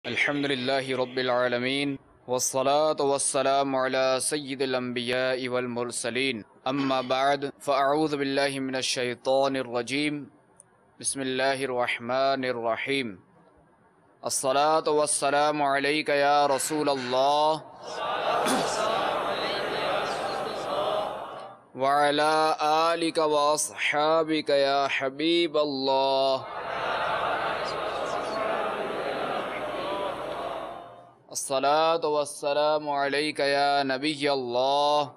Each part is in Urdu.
الحمد للہ رب العالمین والصلاة والسلام علی سید الانبیاء والمرسلین اما بعد فاعوذ باللہ من الشیطان الرجیم بسم اللہ الرحمن الرحیم الصلاة والسلام علیک یا رسول اللہ وعلی آلک واصحابک یا حبیب اللہ الصلاة والسلام علیک یا نبی اللہ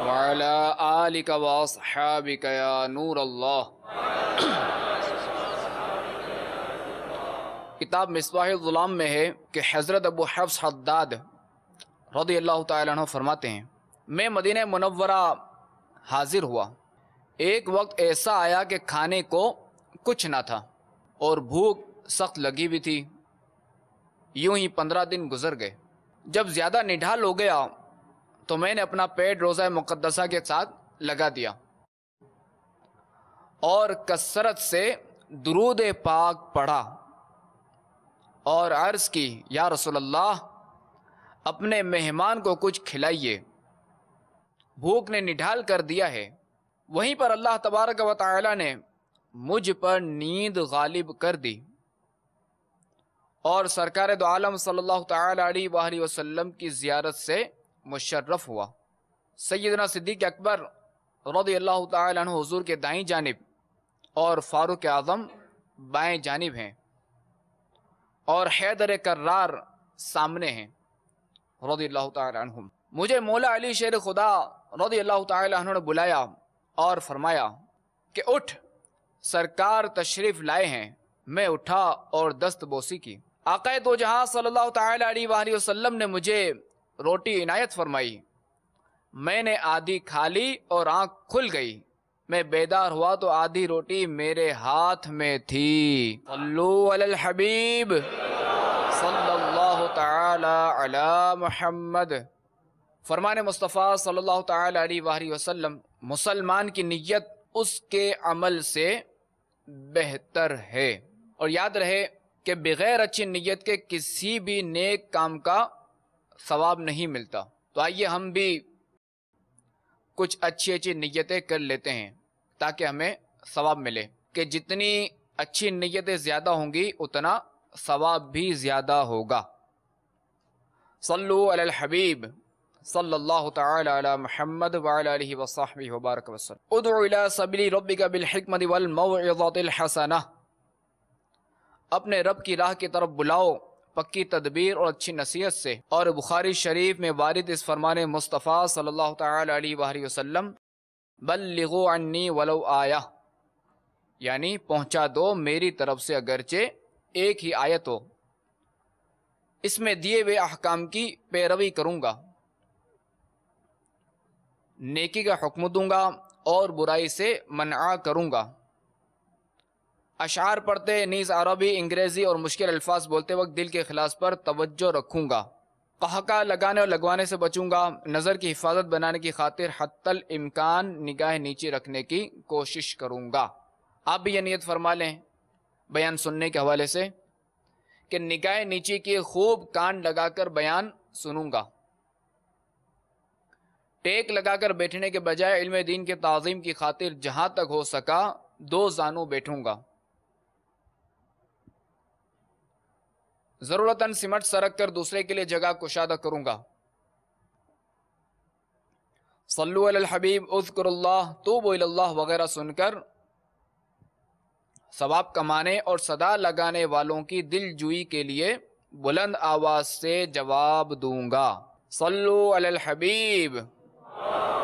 وعلی آلک واصحابک یا نور اللہ۔ کتاب مصباح الظلام میں ہے کہ حضرت ابو حفص حداد رضی اللہ تعالیٰ عنہ فرماتے ہیں، میں مدینہ منورہ حاضر ہوا، ایک وقت ایسا آیا کہ کھانے کو کچھ نہ تھا اور بھوک سخت لگی بھی تھی۔ یوں ہی 15 دن گزر گئے۔ جب زیادہ نڈھال ہو گیا تو میں نے اپنا پیٹ روزہ مقدسہ کے ساتھ لگا دیا اور کثرت سے درود پاک پڑھا اور عرض کی، یا رسول اللہ اپنے مہمان کو کچھ کھلائیے، بھوک نے نڈھال کر دیا ہے۔ وہیں پر اللہ تبارک و تعالی نے مجھ پر نیند غالب کر دی اور سرکار دو عالم صلی اللہ تعالی علیہ وآلہ وسلم کی زیارت سے مشرف ہوا۔ سیدنا صدیق اکبر رضی اللہ تعالی عنہ حضور کے دائیں جانب اور فاروق اعظم بائیں جانب ہیں اور حیدر کرار سامنے ہیں رضی اللہ تعالی عنہم۔ مجھے مولا علی شیر خدا رضی اللہ تعالی عنہ نے بلایا اور فرمایا کہ اٹھ، سرکار تشریف لائے ہیں۔ میں اٹھا اور دست بوسی کی۔ آقا دو جہاں صلی اللہ تعالی علیہ وآلہ وسلم نے مجھے روٹی عنایت فرمائی۔ میں نے آدھی کھا لی اور آنکھ کھل گئی۔ میں بیدار ہوا تو آدھی روٹی میرے ہاتھ میں تھی۔ صلو علی الحبیب صلی اللہ تعالی علی محمد۔ فرمان مصطفیٰ صلی اللہ تعالی علیہ وآلہ وسلم، مسلمان کی نیت اس کے عمل سے بہتر ہے، اور یاد رہے کہ بغیر اچھی نیت کے کسی بھی نیک کام کا ثواب نہیں ملتا۔ تو آئیے ہم بھی کچھ اچھی نیتیں کر لیتے ہیں تاکہ ہمیں ثواب ملے، کہ جتنی اچھی نیتیں زیادہ ہوں گی اتنا ثواب بھی زیادہ ہوگا۔ صلو علی الحبیب صلی اللہ تعالی علی محمد وعلی آلہ وصحبہ وبارک وسلم۔ ادعو الی سبیل ربک بالحکمۃ والموعظۃ الحسنہ، اپنے رب کی راہ کی طرف بلاؤ پکی تدبیر اور اچھی نصیحت سے۔ اور بخاری شریف میں وارد اس فرمان مصطفیٰ صلی اللہ تعالی علیہ وآلہ وسلم، بلغوا عنی ولو آیہ، یعنی پہنچا دو میری طرف سے اگرچہ ایک ہی آیت ہو، اس میں دیے ہوئے احکام کی پیروی کروں گا، نیکی کا حکم دوں گا اور برائی سے منع کروں گا۔ اشعار پڑھتے نیز عربی، انگریزی اور مشکل الفاظ بولتے وقت دل کے اخلاص پر توجہ رکھوں گا، قہقہ لگانے اور لگوانے سے بچوں گا، نظر کی حفاظت بنانے کی خاطر حتی الامکان نگاہ نیچے رکھنے کی کوشش کروں گا۔ آپ بھی یہ نیت فرما لیں بیان سننے کے حوالے سے کہ نگاہ نیچے کی خوب کان لگا کر بیان سنوں گا، ٹیک لگا کر بیٹھنے کے بجائے علم دین کے تعظیم کی خاطر جہاں تک ہو سکا دو زانوں بیٹھوں گا، ضرورتاً سمٹ سرک کر دوسرے کے لیے جگہ کشادہ کروں گا۔ صلو علی الحبیب اذکر اللہ توبوا الی اللہ وغیرہ سن کر ثواب کمانے اور صدا لگانے والوں کی دل جوئی کے لیے بلند آواز سے جواب دوں گا۔ صلو علی الحبیب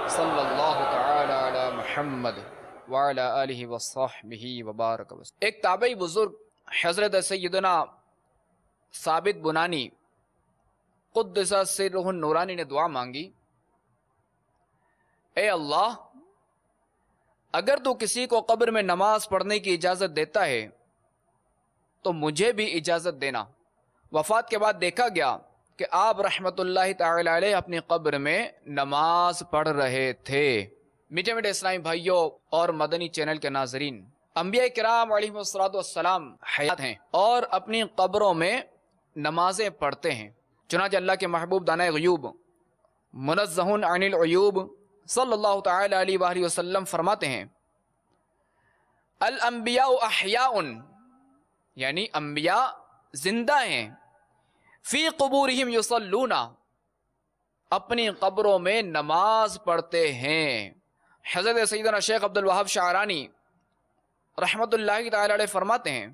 صلی اللہ تعالی علی محمد وعلی آلہ وصحبہ وبارک وسلم۔ ایک تابعی بزرگ حضرت سیدنا ثابت بنانی قدس سرہ النورانی نے دعا مانگی، اے اللہ اگر تو کسی کو قبر میں نماز پڑھنے کی اجازت دیتا ہے تو مجھے بھی اجازت دینا۔ وفات کے بعد دیکھا گیا کہ آپ رحمت اللہ تعالی علیہ اپنی قبر میں نماز پڑھ رہے تھے۔ میٹھے میٹھے اسلامی بھائیوں اور مدنی چینل کے ناظرین، انبیاء کرام علیہم السلام حیات ہیں اور اپنی قبروں میں نمازیں پڑھتے ہیں. چنانچہ اللہ کے محبوب دانۂ غیوب منزہ عن العیوب صلی اللہ تعالی علیہ وآلہ وسلم فرماتے ہیں الانبیاء احیاء، یعنی انبیاء زندہ ہیں، فی قبورہم یصلون، اپنی قبروں میں نماز پڑھتے ہیں. حضرت سیدنا شیخ عبد الوہاب شعرانی رحمت اللہ تعالی علیہ فرماتے ہیں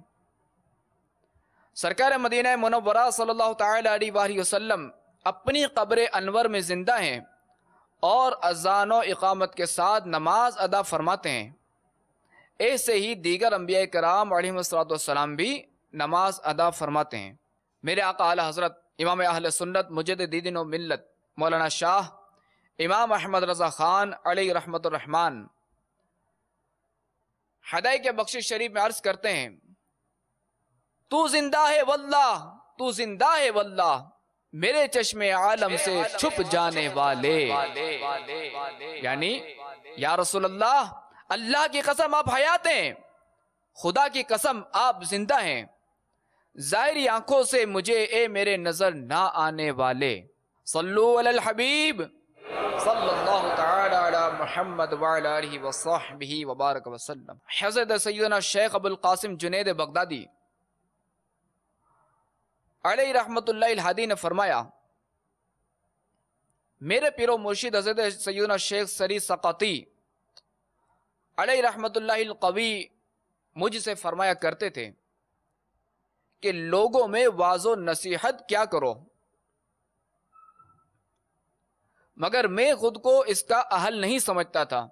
سرکار مدینہ منورہ صلی اللہ تعالی علیہ وآلہ وسلم اپنی قبر انور میں زندہ ہیں اور اذان و اقامت کے ساتھ نماز ادا فرماتے ہیں. ایسے ہی دیگر انبیاء کرام علیہم السلام بھی نماز ادا فرماتے ہیں. میرے آقا اعلی حضرت امام اہل سنت مجدد دین و ملت مولانا شاہ امام احمد رضا خان علیہ رحمت الرحمن ہدایت کے بخشش شریف میں عرض کرتے ہیں تو زندہ ہے واللہ، تو زندہ ہے واللہ، میرے چشم عالم سے چھپ جانے والے. یعنی یا رسول اللہ، اللہ کی قسم آپ حیات ہیں، خدا کی قسم آپ زندہ ہیں، ظاہری آنکھوں سے مجھے اے میرے نظر نہ آنے والے. صلو علی الحبیب صلی اللہ تعالی علی محمد وعلی آلہ وصحبہ وبارک وسلم. حضرت سیدنا شیخ ابو القاسم جنید بغدادی علیہ رحمت اللہ الہادی نے فرمایا میرے پیر و مرشد حضرت سیدنا شیخ سری سقطی علیہ رحمت اللہ القوی مجھ سے فرمایا کرتے تھے کہ لوگوں میں واعظ و نصیحت کیا کرو، مگر میں خود کو اس کا اہل نہیں سمجھتا تھا،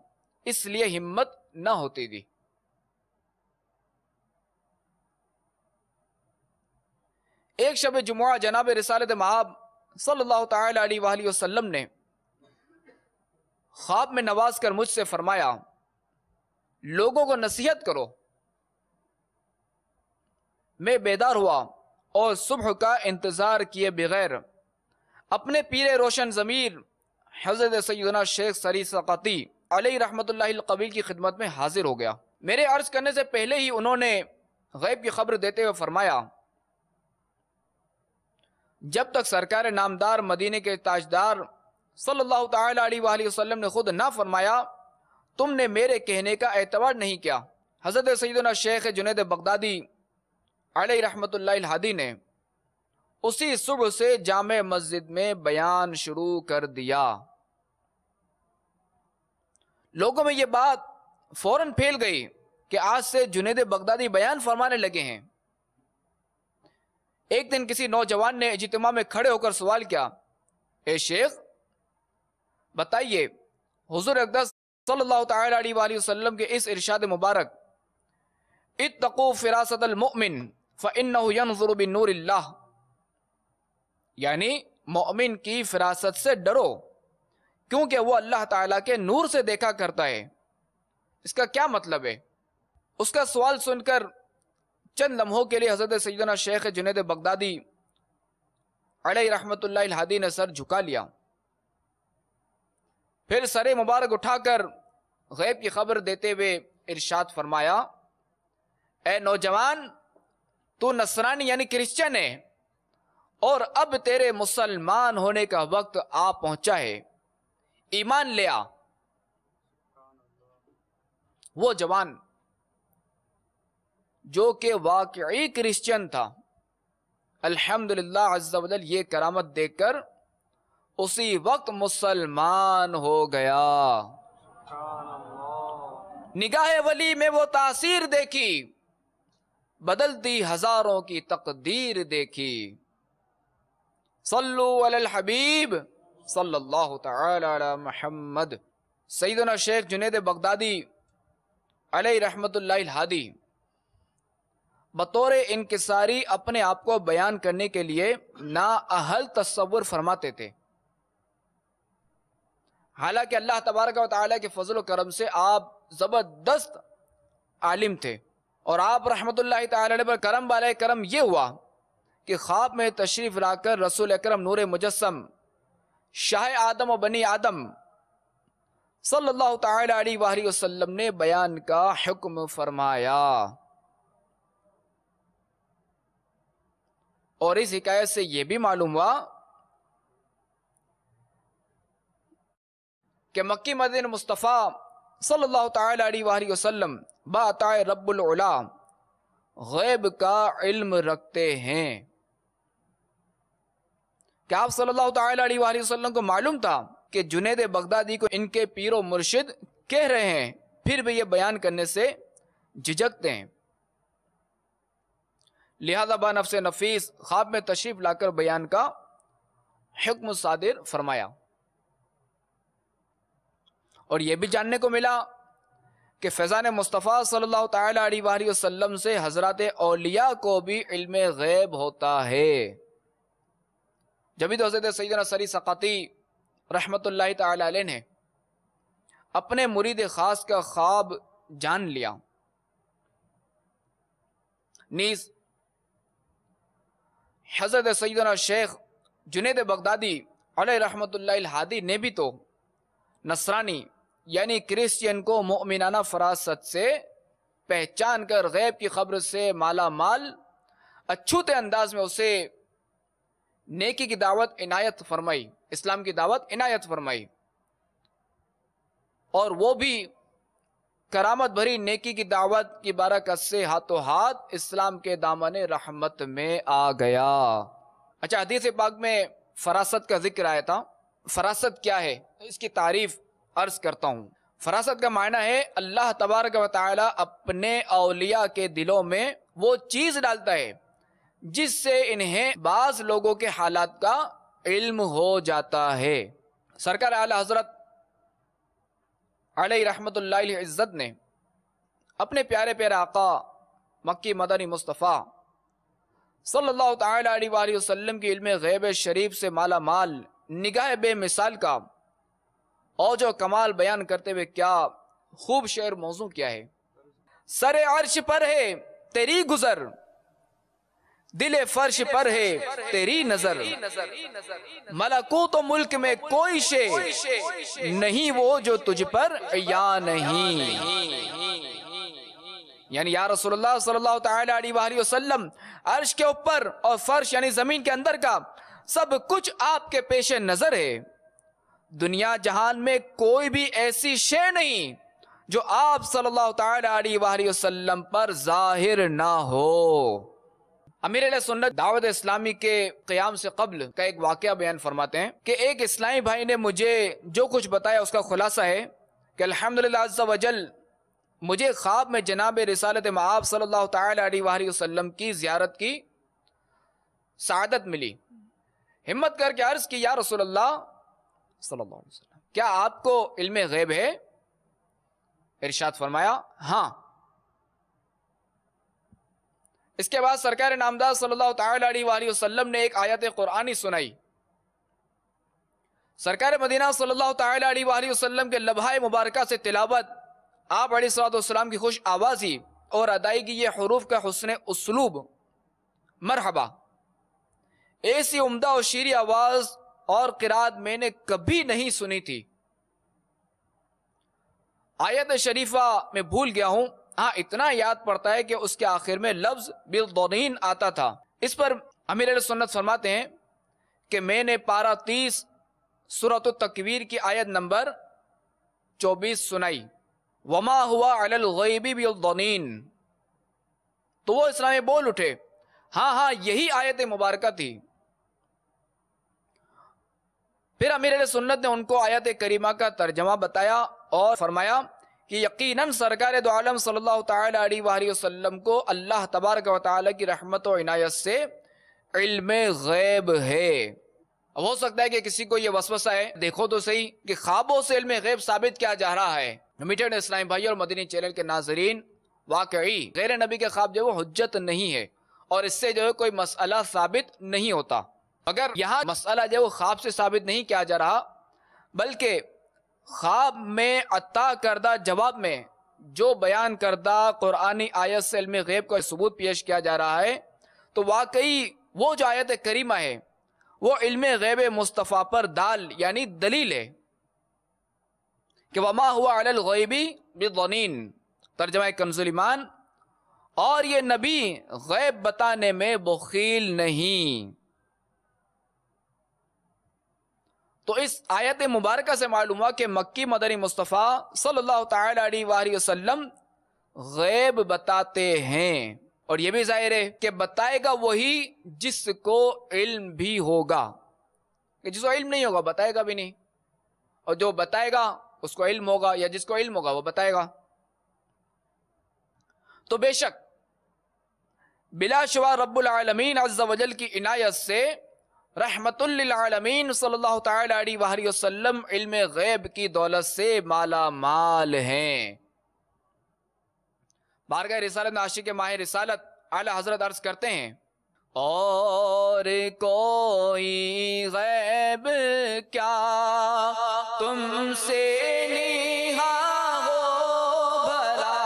اس لیے ہمت نہ ہوتی تھی. ایک شب جمعہ جناب رسالت مآب صلی اللہ تعالی علیہ وآلہ وسلم نے خواب میں نواز کر مجھ سے فرمایا لوگوں کو نصیحت کرو. میں بیدار ہوا اور صبح کا انتظار کیے بغیر اپنے پیر روشن ضمیر حضرت سیدنا شیخ سری سقطی علیہ رحمت اللہ القوی کی خدمت میں حاضر ہو گیا. میرے عرض کرنے سے پہلے ہی انہوں نے غیب کی خبر دیتے ہوئے فرمایا جب تک سرکار نامدار مدینے کے تاجدار صلی اللہ تعالی علیہ وآلہ وسلم نے خود نہ فرمایا تم نے میرے کہنے کا اعتبار نہیں کیا. حضرت سیدنا شیخ جنید بغدادی علیہ رحمت اللہ الہادی نے اسی صبح سے جامع مسجد میں بیان شروع کر دیا. لوگوں میں یہ بات فوراً پھیل گئی کہ آج سے جنید بغدادی بیان فرمانے لگے ہیں. ایک دن کسی نوجوان نے اجتماع میں کھڑے ہو کر سوال کیا اے شیخ بتائیے حضور اقدس صلی اللہ تعالی علیہ وآلہ وسلم کے اس ارشاد مبارک اتقوا فراست المؤمن فإنه ينظر بنور اللہ، یعنی مومن کی فراست سے ڈرو کیونکہ وہ اللہ تعالیٰ کے نور سے دیکھا کرتا ہے، اس کا کیا مطلب ہے؟ اس کا سوال سن کر چند لمحوں کے لیے حضرت سیدنا شیخ جنید بغدادی علیہ رحمت اللہ الہادی نے سر جھکا لیا، پھر سر مبارک اٹھا کر غیب کی خبر دیتے ہوئے ارشاد فرمایا اے نوجوان تو نصرانی یعنی کرسچن ہے اور اب تیرے مسلمان ہونے کا وقت آ پہنچا ہے، ایمان لے آ۔ وہ جوان جو کہ واقعی کرسچن تھا الحمدللہ عز و جل یہ کرامت دیکھ کر اسی وقت مسلمان ہو گیا۔ نگاہ ولی میں وہ تاثیر دیکھی، بدلتی ہزاروں کی تقدیر دیکھی۔ صلو علی الحبیب صلی اللہ تعالی علی محمد۔ سیدنا شیخ جنید بغدادی علیہ رحمت اللہ الہادی بطور انکساری اپنے آپ کو بیان کرنے کے لیے نااہل تصور فرماتے تھے، حالانکہ اللہ تبارک و تعالیٰ کے فضل و کرم سے آپ زبردست عالم تھے، اور آپ رحمت اللہ تعالی علیہ پر کرم بالائے کرم یہ ہوا کہ خواب میں تشریف لا کر رسول اکرم نور مجسم شاہ آدم و بنی آدم صلی اللہ تعالی علیہ وآلہ وسلم نے بیان کا حکم فرمایا۔ اور اس حکایت سے یہ بھی معلوم ہوا کہ مکی مدینہ مصطفیٰ صلی اللہ تعالی علیہ وآلہ وسلم بعطا رب العلا غیب کا علم رکھتے ہیں، کہ آپ صلی اللہ تعالی علیہ وآلہ وسلم کو معلوم تھا کہ جنید بغدادی کو ان کے پیر و مرشد کہہ رہے ہیں، پھر بھی یہ بیان کرنے سے جھجکتے ہیں، لہذا بنفس نفیس خواب میں تشریف لا کر بیان کا حکم صادر فرمایا۔ اور یہ بھی جاننے کو ملا کہ فیضان مصطفیٰ صلی اللہ تعالی علیہ وآلہ وسلم سے حضرات اولیاء کو بھی علم غیب ہوتا ہے۔ جبھی تو حضرت سیدنا سری سقطی رحمت اللہ تعالی علیہ نے اپنے مرید خاص کا خواب جان لیا، نیز حضرت سیدنا شیخ جنید بغدادی علیہ رحمت اللہ الہادی نے بھی تو نصرانی یعنی کرسچین کو مؤمنانہ فراست سے پہچان کر غیب کی خبر سے مالا مال اچھوتے انداز میں اسے نیکی کی دعوت عنایت فرمائی، اسلام کی دعوت عنایت فرمائی، اور وہ بھی کرامت بھری نیکی کی دعوت کی برکت سے ہاتھوں ہاتھ اسلام کے دامن رحمت میں آ گیا۔ اچھا، حدیث پاک میں فراست کا ذکر آیا تھا۔ فراست کیا ہے، اس کی تعریف عرض کرتا ہوں۔ فراست کا معنی ہے اللہ تبارک و تعالی اپنے اولیاء کے دلوں میں وہ چیز ڈالتا ہے جس سے انہیں بعض لوگوں کے حالات کا علم ہو جاتا ہے۔ سرکار اعلی حضرت علیہ رحمت اللہ علیہ عزت نے اپنے پیارے پیارے آقا مکی مدنی مصطفیٰ صلی اللہ تعالی علیہ وآلہ وسلم کی علم غیب شریف سے مالا مال نگاہ بے مثال کا اور جو کمال بیان کرتے ہوئے کیا خوب شعر موضوع کیا ہے۔ سر عرش پر ہے تیری گزر، دل فرش پر ہے تیری نظر، ملکوت و ملک میں کوئی شے نہیں وہ جو تجھ پر یا نہیں۔ یعنی یا رسول اللہ صلی اللہ تعالی علیہ وآلہ وسلم عرش کے اوپر اور فرش یعنی زمین کے اندر کا سب کچھ آپ کے پیش نظر ہے۔ دنیا جہان میں کوئی بھی ایسی شے نہیں جو آپ صلی اللہ تعالی علیہ وآلہ وسلم پر ظاہر نہ ہو۔ امیر اہل سنت دعوت اسلامی کے قیام سے قبل کا ایک واقعہ بیان فرماتے ہیں کہ ایک اسلامی بھائی نے مجھے جو کچھ بتایا اس کا خلاصہ ہے کہ الحمدللہ عز و جل مجھے خواب میں جناب رسالت مآب صلی اللہ تعالی علیہ وآلہ وسلم کی زیارت کی سعادت ملی۔ ہمت کر کے عرض کی، یا رسول اللہ صلی اللہ علیہ وسلم کیا آپ کو علم غیب ہے؟ ارشاد فرمایا ہاں۔ اس کے بعد سرکار نامدار صلی اللہ تعالی علیہ وآلہ وسلم نے ایک آیت قرآنی سنائی۔ سرکار مدینہ صلی اللہ تعالی علیہ وآلہ وسلم کے لبھائے مبارکہ سے تلاوت، آپ علیہ الصلوۃ والسلام کی خوش آوازی اور ادائیگی، یہ حروف کا حسن اسلوب، مرحبا، ایسی عمدہ اور شیریں آواز اور قرات میں نے کبھی نہیں سنی تھی۔ آیت شریفہ میں بھول گیا ہوں، ہاں اتنا یاد پڑتا ہے کہ اس کے آخر میں لفظ بالضنین آتا تھا۔ اس پر امیر اہل سنت فرماتے ہیں کہ میں نے پارہ 30 سورۃ التکویر کی آیت نمبر 24 سنائی، وما ہوا علی الغیب بالضنین، تو وہ اسلام میں بول اٹھے ہاں یہی آیت مبارکہ تھی۔ پھر امیر اہل سنت نے ان کو آیت کریمہ کا ترجمہ بتایا اور فرمایا کہ یقیناً سرکار دو عالم صلی اللہ تعالی علیہ وآلہ وسلم کو اللہ تبارک و تعالی کی رحمت و عنایت سے علم غیب ہے۔ اب ہو سکتا ہے کہ کسی کو یہ وسوسہ ہے، دیکھو تو صحیح کہ خوابوں سے علم غیب ثابت کیا جا رہا ہے۔ میٹھے اسلامی بھائی اور مدنی چینل کے ناظرین، واقعی غیر نبی کے خواب جو ہے وہ حجت نہیں ہے، اور اس سے جو ہے کوئی مسئلہ ثابت نہیں ہوتا۔ اگر یہاں مسئلہ جو ہے وہ خواب سے ثابت نہیں کیا جا رہا، بلکہ خواب میں عطا کردہ جواب میں جو بیان کردہ قرآنی آیت سے علم غیب کا ثبوت پیش کیا جا رہا ہے، تو واقعی وہ جو آیت کریمہ ہے وہ علم غیب مصطفیٰ پر دال یعنی دلیل ہے۔ کہ وما ہوا علی الغیب بضنین، ترجمہ کنز ایمان، اور یہ نبی غیب بتانے میں بخیل نہیں۔ تو اس آیت مبارکہ سے معلوم ہوا کہ مکی مدنی مصطفیٰ صلی اللہ تعالی علیہ وآلہ وسلم غیب بتاتے ہیں، اور یہ بھی ظاہر ہے کہ بتائے گا وہی جس کو علم بھی ہوگا، کہ جس کو علم نہیں ہوگا بتائے گا بھی نہیں، اور جو بتائے گا اس کو علم ہوگا، یا جس کو علم ہوگا وہ بتائے گا۔ تو بے شک بلا شبہ رب العالمین عز و جل کی عنایت سے رحمت للعالمین صلی اللہ تعالی علیہ وآلہ وسلم علم غیب کی دولت سے مالا مال ہیں۔ بارگاہ رسالت میں عاشق ماہ رسالت اعلی حضرت عرض کرتے ہیں، اور کوئی غیب کیا تم سے نیہا ہو بھلا،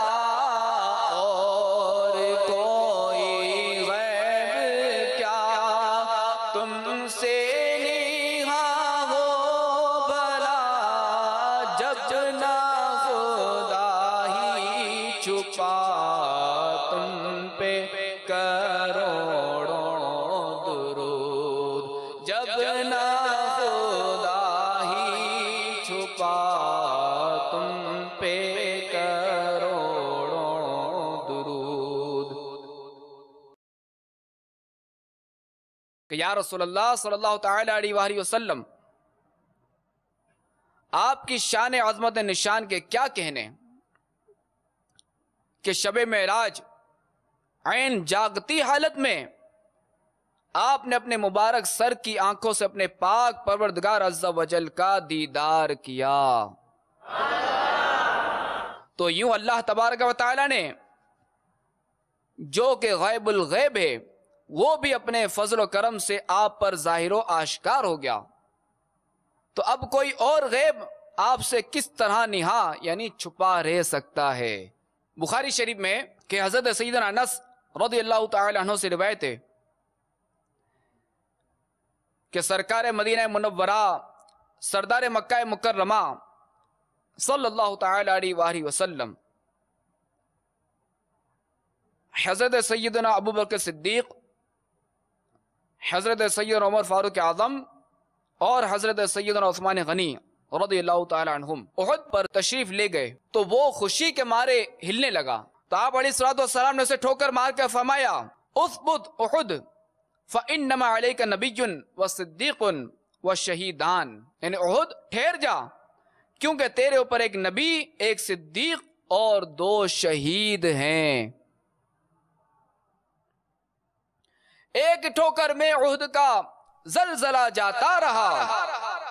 اور کوئی غیب کیا تم سے نیہا ہو بھلا، جب نہ خدا ہی چھپا تم پہ کروڑوں درود، جب نہ خدا ہی چھپا تم پہ کروڑوں درود۔ کہ یا رسول اللہ صلی اللہ تعالی علیہ وآلہ وسلم، آپ کی شان عظمت نشان کے کیا کہنے کہ شب معراج عین جاگتی حالت میں آپ نے اپنے مبارک سر کی آنکھوں سے اپنے پاک پروردگار عز و جل کا دیدار کیا۔ تو یوں اللہ تبارک و تعالی نے جو کہ غیب الغیب ہے وہ بھی اپنے فضل و کرم سے آپ پر ظاہر و آشکار ہو گیا، تو اب کوئی اور غیب آپ سے کس طرح نہا یعنی چھپا رہ سکتا ہے۔ بخاری شریف میں کہ حضرت سیدنا انس رضی اللہ تعالی عنہ سے روایت ہے کہ سرکار مدینہ منورہ سردار مکہ مکرمہ صلی اللہ تعالی علیہ وآلہ وسلم حضرت سیدنا ابو بکر صدیق، حضرت سیدنا عمر فاروق اعظم اور حضرت سیدنا عثمان غنی رضی اللہ تعالی عنہم احد پر تشریف لے گئے، تو وہ خوشی کے مارے ہلنے لگا، تو آپ علیہ الصلوۃ والسلام نے اسے ٹھوکر مار کر فرمایا، اثبت احد فانما علیک نبی وصدیق وشہیدان، یعنی احد ٹھہر جا کیونکہ تیرے اوپر ایک نبی، ایک صدیق اور 2 شہید ہیں۔ ایک ٹھوکر میں احد کا زلزلہ جاتا رہا،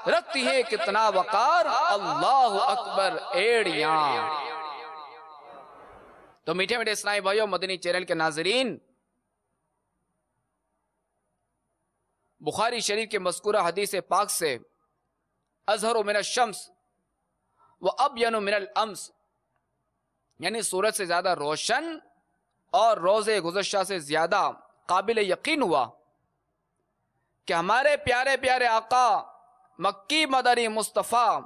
رکھتی ہے کتنا وقار اللہ اکبر ایڑیاں۔ تو میٹھے میٹھے اسلامی بھائیوں، مدنی چینل کے ناظرین، بخاری شریف کے مذکورہ حدیث پاک سے اظہر من الشمس وابین من الامس، یعنی سورج سے زیادہ روشن اور روز گزشتہ سے زیادہ قابل یقین ہوا کہ ہمارے پیارے پیارے آقا مکی مدنی مصطفیٰ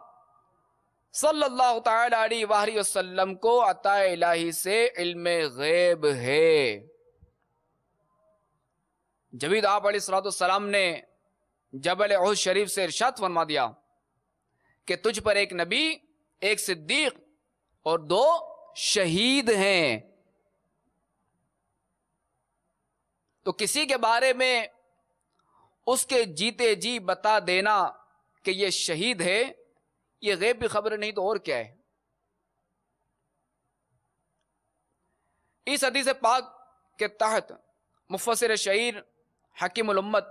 صلی اللہ تعالی علیہ وآلہ وسلم کو عطا الہی سے علم غیب ہے۔ جبید آپ علیہ السلام نے جبل احد شریف سے ارشاد فرما دیا کہ تجھ پر ایک نبی، ایک صدیق اور 2 شہید ہیں۔ تو کسی کے بارے میں اس کے جیتے جی بتا دینا کہ یہ شہید ہے، یہ غیب کی خبر نہیں تو اور کیا ہے۔ اس حدیث پاک کے تحت مفسر شہیر حکیم الامت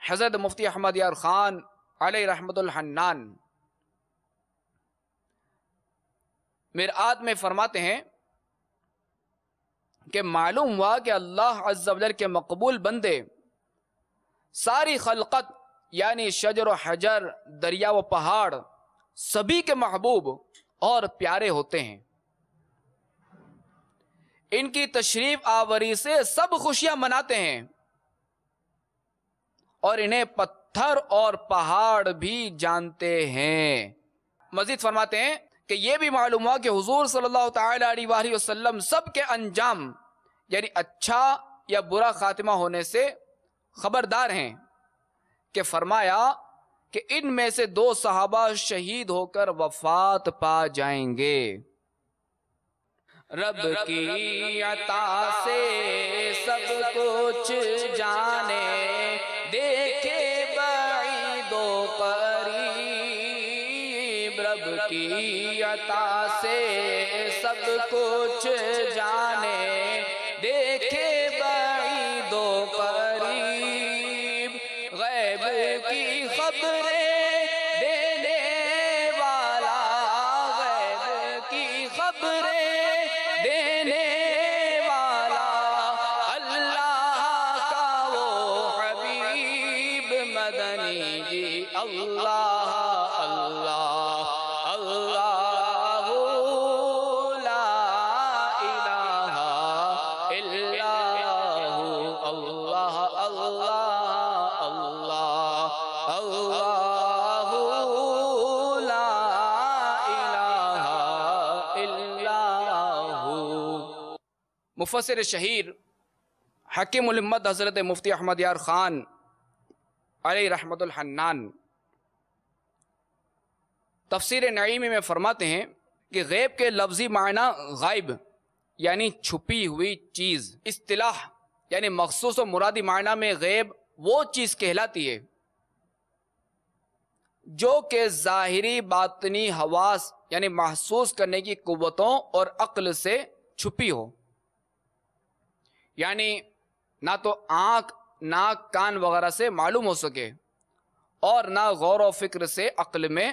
حضرت مفتی احمد یار خان علیہ رحمت الحنان مرآت میں فرماتے ہیں کہ معلوم ہوا کہ اللہ عز و جل کے مقبول بندے ساری خلقت یعنی شجر و حجر، دریا و پہاڑ سبھی کے محبوب اور پیارے ہوتے ہیں۔ ان کی تشریف آوری سے سب خوشیاں مناتے ہیں، اور انہیں پتھر اور پہاڑ بھی جانتے ہیں۔ مزید فرماتے ہیں کہ یہ بھی معلوم ہوا کہ حضور صلی اللہ تعالی علیہ وآلہ وسلم سب کے انجام یعنی اچھا یا برا خاتمہ ہونے سے خبردار ہیں، کہ فرمایا کہ ان میں سے 2 صحابہ شہید ہو کر وفات پا جائیں گے۔ رب کی عطا سے سب کچھ جانے، دیکھے بعید و قریب، رب کی عطا سے سب کچھ جانے، دیکھے بعید و قریب، غیب کی خبریں دینے والا، غیب کی خبریں دینے والا، اللہ کا وہ حبیب مدنی جی، اللہ اللہ اللہ لا الہ الا ہو، اللہ اللہ اللہ اللہ لا الہ الا ہو۔ مفسر شہیر حکیم الامت حضرت مفتی احمد یار خان علیہ رحمت الحنان تفسیر نعیمی میں فرماتے ہیں کہ غیب کے لفظی معنی غائب یعنی چھپی ہوئی چیز، اصطلاح یعنی مخصوص و مرادی معنی میں غیب وہ چیز کہلاتی ہے جو کہ ظاہری باطنی حواس یعنی محسوس کرنے کی قوتوں اور عقل سے چھپی ہو، یعنی نہ تو آنکھ ناک کان وغیرہ سے معلوم ہو سکے اور نہ غور و فکر سے عقل میں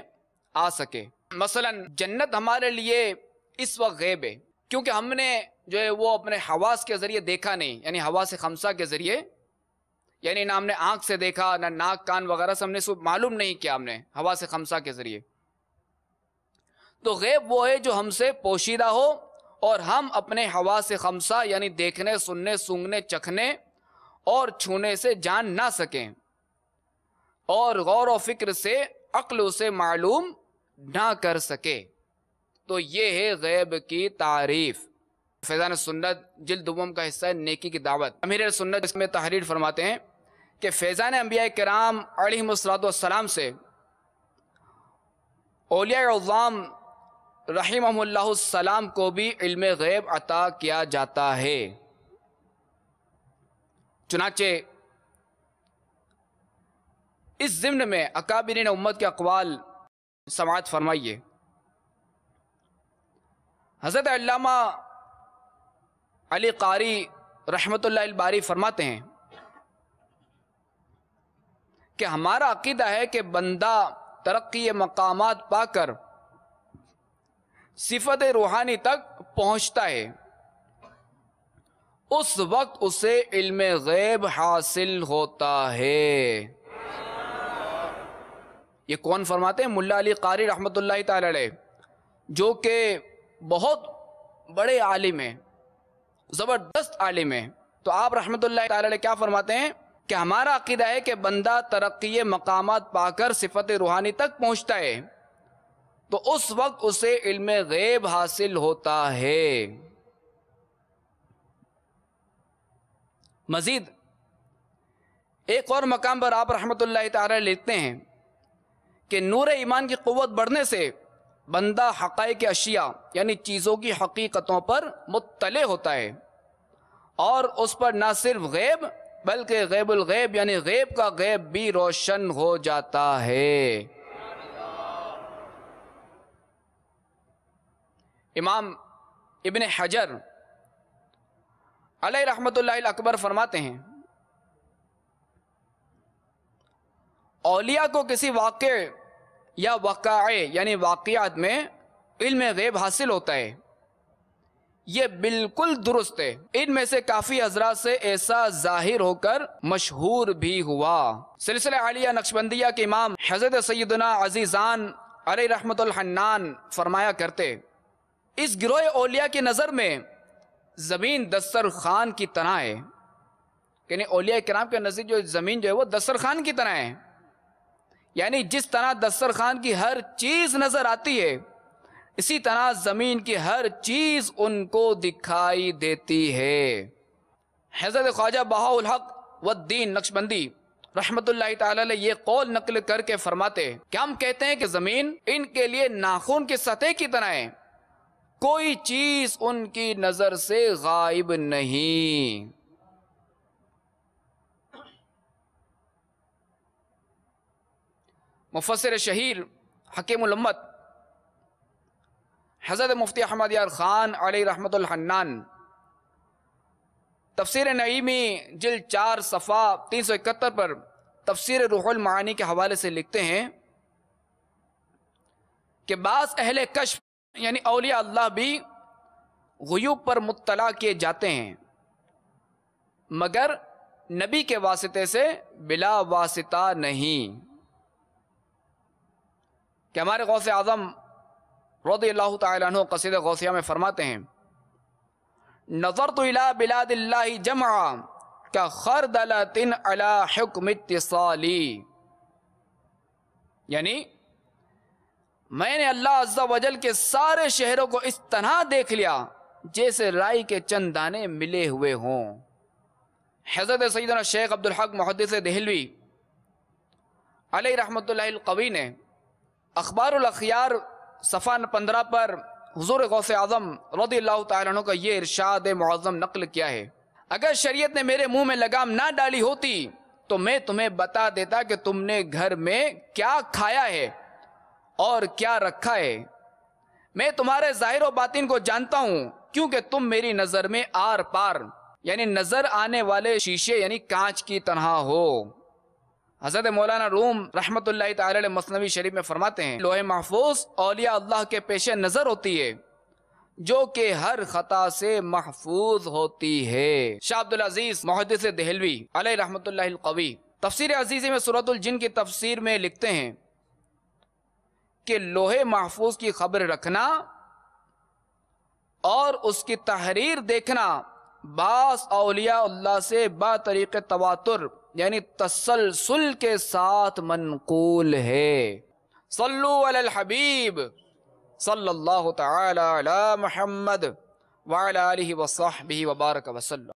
آ سکے۔ مثلا جنت ہمارے لیے اس وقت غیب ہے کیونکہ ہم نے جو ہے وہ اپنے حواس کے ذریعے دیکھا نہیں، یعنی حواس خمسہ کے ذریعے، یعنی نہ ہم نے آنکھ سے دیکھا نہ ناک کان وغیرہ سے ہم نے معلوم نہیں کیا، ہم نے حواس خمسہ کے ذریعے۔ تو غیب وہ ہے جو ہم سے پوشیدہ ہو اور ہم اپنے حواس خمسہ یعنی دیکھنے سننے سونگھنے چکھنے اور چھونے سے جان نہ سکیں اور غور و فکر سے عقل اسے معلوم نہ کر سکے۔ تو یہ ہے غیب کی تعریف۔ فیضان سنت جلد دوم کا حصہ ہے نیکی کی دعوت، امیر سنت اس میں تحریر فرماتے ہیں کہ فیضان انبیاء کرام علیہم السلام سے اولیاء عظام رحمہم اللہ السلام کو بھی علم غیب عطا کیا جاتا ہے۔ چنانچہ اس ضمن میں اکابرین امت کے اقوال سماعت فرمائیے۔ حضرت علامہ علی قاری رحمت اللہ الباری فرماتے ہیں کہ ہمارا عقیدہ ہے کہ بندہ ترقی مقامات پا کر صفت روحانی تک پہنچتا ہے، اس وقت اسے علم غیب حاصل ہوتا ہے۔ یہ کون فرماتے ہیں؟ ملا علی قاری رحمت اللہ تعالی علیہ، جو کہ بہت بڑے عالم ہیں، زبردست عالم ہیں۔ تو آپ رحمت اللہ تعالی علیہ کیا فرماتے ہیں کہ ہمارا عقیدہ ہے کہ بندہ ترقی مقامات پا کر صفت روحانی تک پہنچتا ہے تو اس وقت اسے علم غیب حاصل ہوتا ہے۔ مزید ایک اور مقام پر آپ رحمت اللہ تعالی لکھتے ہیں کہ نور ایمان کی قوت بڑھنے سے بندہ حقائق اشیاء یعنی چیزوں کی حقیقتوں پر مطلع ہوتا ہے اور اس پر نہ صرف غیب بلکہ غیب الغیب یعنی غیب کا غیب بھی روشن ہو جاتا ہے۔ امام ابن حجر علیہ رحمت اللہ الاکبر فرماتے ہیں اولیاء کو کسی واقع یا وقائع یعنی واقعات میں علم غیب حاصل ہوتا ہے، یہ بالکل درست ہے۔ ان میں سے کافی حضرات سے ایسا ظاہر ہو کر مشہور بھی ہوا۔ سلسلہ عالیہ نقشبندیہ کے امام حضرت سیدنا عزیزان علیہ رحمت الحنان فرمایا کرتے اس گروہ اولیاء کی نظر میں زمین دسترخوان کی طرح ہے، یعنی اولیاء کرام کے نزدیک جو زمین جو ہے وہ دسترخوان کی طرح ہے، یعنی جس طرح دسترخوان کی ہر چیز نظر آتی ہے، اسی طرح زمین کی ہر چیز ان کو دکھائی دیتی ہے۔ حضرت خواجہ بہاءالحق والدین نقشبندی رحمت اللہ تعالی علیہ یہ قول نقل کر کے فرماتے کہ ہم کہتے ہیں کہ زمین ان کے لیے ناخن کی سطح کی طرح ہے، کوئی چیز ان کی نظر سے غائب نہیں۔ مفسر شہیر حکیم الامت حضرت مفتی احمد یار خان علیہ رحمت الحنان تفسیر نعیمی جلد 4 صفحہ 371 پر تفسیر روح المعانی کے حوالے سے لکھتے ہیں کہ بعض اہل کشف یعنی اولیاء اللہ بھی غیوب پر مطلع کیے جاتے ہیں، مگر نبی کے واسطے سے بلا واسطہ نہیں۔ کہ ہمارے غوث اعظم رضی اللہ تعالی عنہ قصیدہ غوثیہ میں فرماتے ہیں نظرت الى بلاد اللہ جمعا کخردلۃ علی حکم اتصالی، یعنی میں نے اللہ عز و جل کے سارے شہروں کو اس طرح دیکھ لیا جیسے رائی کے چند دانے ملے ہوئے ہوں۔ حضرت سیدنا شیخ عبدالحق محدث دہلوی علیہ رحمت اللہ القوی نے اخبار الاخیار صفحہ 15 پر حضور غوث اعظم رضی اللہ تعالیٰ عنہ کا یہ ارشاد معظم نقل کیا ہے، اگر شریعت نے میرے منہ میں لگام نہ ڈالی ہوتی تو میں تمہیں بتا دیتا کہ تم نے گھر میں کیا کھایا ہے اور کیا رکھا ہے۔ میں تمہارے ظاہر و باطن کو جانتا ہوں کیونکہ تم میری نظر میں آر پار یعنی نظر آنے والے شیشے یعنی کانچ کی طرح ہو۔ حضرت مولانا روم رحمت اللہ تعالی علیہ مثنوی شریف میں فرماتے ہیں لوح محفوظ اولیاء اللہ کے پیش نظر ہوتی ہے جو کہ ہر خطا سے محفوظ ہوتی ہے۔ شاہ عبدالعزیز محدث دہلوی علیہ رحمت اللہ القوی تفسیر عزیزی میں سورۃ الجن کی تفسیر میں لکھتے ہیں کہ لوح محفوظ کی خبر رکھنا اور اس کی تحریر دیکھنا بعض اولیاء اللہ سے با طریق تواتر یعنی تسلسل کے ساتھ منقول ہے۔ صلو علی الحبیب صلی اللہ تعالی علی محمد وعلی آلہ وصحبہ وبارک وسلم۔